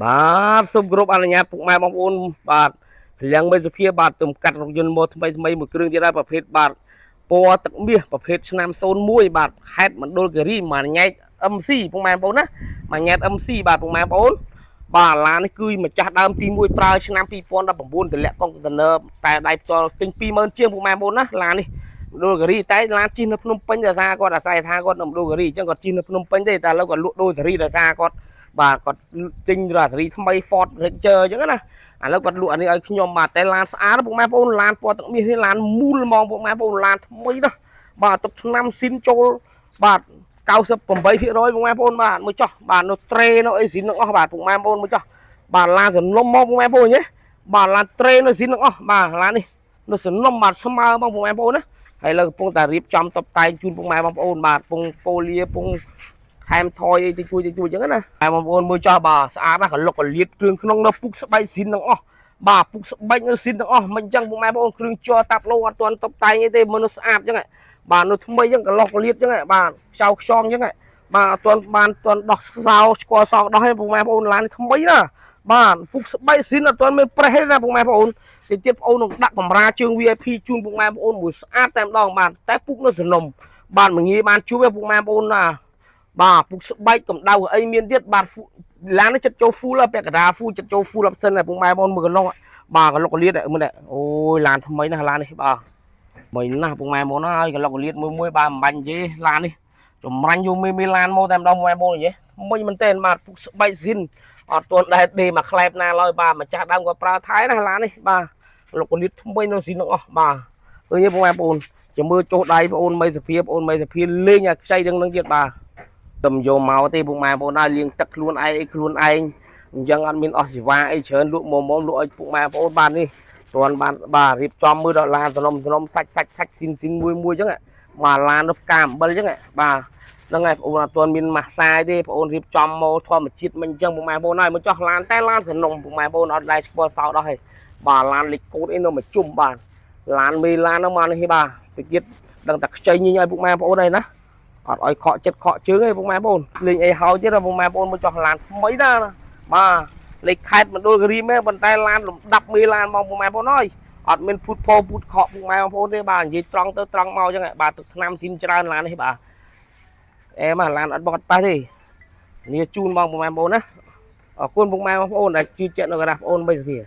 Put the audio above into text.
បាទសូមគោរពអនុញ្ញាតពុកម៉ែបងប្អូនបាទលាំងមេសុភាបាទទំកាត់រថយន្តម៉ូថ្មីមួយគ្រឿងទៀតហើយប្រភេទបាទពណ៌ទឹកមាសប្រភេទឆ្នាំ01បាទខេត្តមណ្ឌលគិរីមួយញ៉ែក MC ពុកម៉ែបងប្អូនណាមួយញ៉ែក MC បាទពុកម៉ែបងប្អូនបាទឡាននេះគឺម្ចាស់ដើមទី1ប្រើឆ្នាំ2019តម្លាក់កុងតឺន័រតែដៃផ្ទាល់ពេញ20000ជាងពុកម៉ែបងប្អូនណាឡាននេះមណ្ឌលគិរីតែឡានជិះនៅភ្នំពេញដោយសារគាត់អាស្រ័យថាគាត់នៅមណ្ឌលគិរីអញ្ចឹងគាត់ជិះនៅភ្នំពេញទេតែឥឡូវគាត់លក់ដូរសេរីដោយសារគាត់បាទគាត់ទិញរ៉ាសេរីថ្មី Ford Ranger អញ្ចឹងណាឥឡូវគាត់លក់អានេះឲ្យខ្ញុំបាទតែឡានស្អាតពុកម៉ែបងប្អូនឡានពណ៌ទឹកមាសនេះឡានមូលហ្មងពុកម៉ែបងប្អូនឡានថ្មីណាបាទទុកឆ្នាំស៊ីនចូលបាទ98%ពុកម៉ែបងប្អូនបាទមើលចោះបាទនៅត្រេនៅអីស៊ីនទាំងអស់បាទពុកម៉ែបងប្អូនមើលចោះបាទឡានសំណុំមកពុកម៉ែបងប្អូនញ៉េបាទឡានត្រេនៅស៊ីនទាំងអស់បាទឡាននេះនៅសំណុំបាទស្មើបងពុកម៉ែបងប្អូនណាហើយលើកំពុងតែរៀបចំតុបតែងជូនពុកម៉ែបងប្អូនបាទពងប៉ូលីពងថែមថយអីតិចតួចអញ្ចឹងណាតែបងប្អូនមើលចោះបាទស្អាតណាស់កលុកកលៀតគ្រឿងក្នុងនៅពុកស្បែកស៊ីនទាំងអស់បាទពុកស្បែកនៅស៊ីនទាំងអស់មិនអញ្ចឹងពុកម៉ែបងប្អូនគ្រឿងជ័រតាប់លោអត់ទាន់តុបតែងអីទេមើលនៅស្អាតអញ្ចឹងបាទនៅថ្មីអញ្ចឹងកលុកកលៀតអញ្ចឹងបាទខ្ចៅខ្ចងអញ្ចឹងបាទអត់ទាន់បានទាន់ដោះសោស្គាល់សោដោះទេពុកម៉ែបងប្អូនឡានថ្មីណាបាទពុកស្បែកស៊ីនអត់ទាន់មានប្រេះទេណាពុកម៉ែបងប្អូនទីទៀតបងប្អូននឹងដាក់បំរាជើង VIP ជូនពុកម៉ែបងប្អូនមួយស្អាតតែម្ដងបាទតែពុកនៅសំណុំបាទមិនងាយបានជួបទេពុកម៉ែបងប្អូនណាបាទពុកស្បែកកម្ដៅអីមានទៀតបាទឡាននេះចិត្តចូល full ពាក់កណ្ដាល full ចិត្តចូល full option ហើយពុកម៉ែបងមើលកន្លងបាទកន្លុកកលៀតមើលអូយឡានថ្មីណាស់ឡាននេះបាទមិនណាស់ពុកម៉ែបងណាហើយកន្លុកកលៀតមួយបាទមិនបាញ់ទេឡាននេះចម្រាញ់យកមេឡានមកតែម្ដងពុកម៉ែបងនិយាយថ្មីមែនតើបាទពុកស្បែកស៊ីនអត់ទាន់ដែរដេមកខ្លែបណាឡើយបាទម្ចាស់ដើមគាត់ប្រើថៃណាឡាននេះបាទលោកកលៀតថ្មីនៅស៊ីនទាំងអស់បាទឃើញទេបងប្អូនចាំមើលចុះដៃបងអូនមីសុភាបងអូនមីសុភាលេងអាខ្ចីនឹងទៀតបាទតែមិនយកមកទេពុកម៉ែបងប្អូនដែរលាងទឹកខ្លួនឯងអីខ្លួនឯងអញ្ចឹងអត់មានអស់សេវាអីច្រើនលក់មុំលក់ឲ្យពុកម៉ែបងប្អូនបាទនេះទាន់បានបាទរៀបចំមើលដល់ឡានសំណុំសាច់ស៊ីនមួយអញ្ចឹងបាទឡាននៅផ្កាអំបិលអញ្ចឹងបាទហ្នឹងហើយបងប្អូនអត់ទាន់មានម៉ាស់សាយទេបងប្អូនរៀបចំមកធម្មជាតិមិនអញ្ចឹងពុកម៉ែបងប្អូនហើយមកចោះឡានតែឡានសំណុំពុកម៉ែបងប្អូនអត់ដែរស្គាល់សោដោះទេបាទឡានលេខកូដអីនៅមកជុំបាទឡានមេឡានហ្នឹងមកនេះបាទតិចទៀតដឹងតែខ្ចីញញឲ្យពុកម៉ែបងប្អូនហើយណាអត់ឲ្យខកចិត្តខកជើងទេពុកម៉ែបងប្អូនលេងអីហើយទៀតពុកម៉ែបងប្អូនមកចោះឡានថ្មីណាបាទលេខខេត្តមណ្ឌលគិរីមែនប៉ុន្តែឡានលំដាប់មេឡានមកពុកម៉ែបងប្អូនហើយអត់មានភូតផោភូតខកពុកម៉ែបងប្អូនទេបាទនិយាយត្រង់ទៅត្រង់មកអញ្ចឹងបាទទឹកថ្នាំស៊ីនច្រើនឡាននេះបាទអេមកឡានអត់បត់ប៉ះទេនេះជូនបងពុកម៉ែបងប្អូនណាអរគុណពុកម៉ែបងប្អូនដែលជឿជាក់នៅកណ្ដាស់បងអូនបីសុភា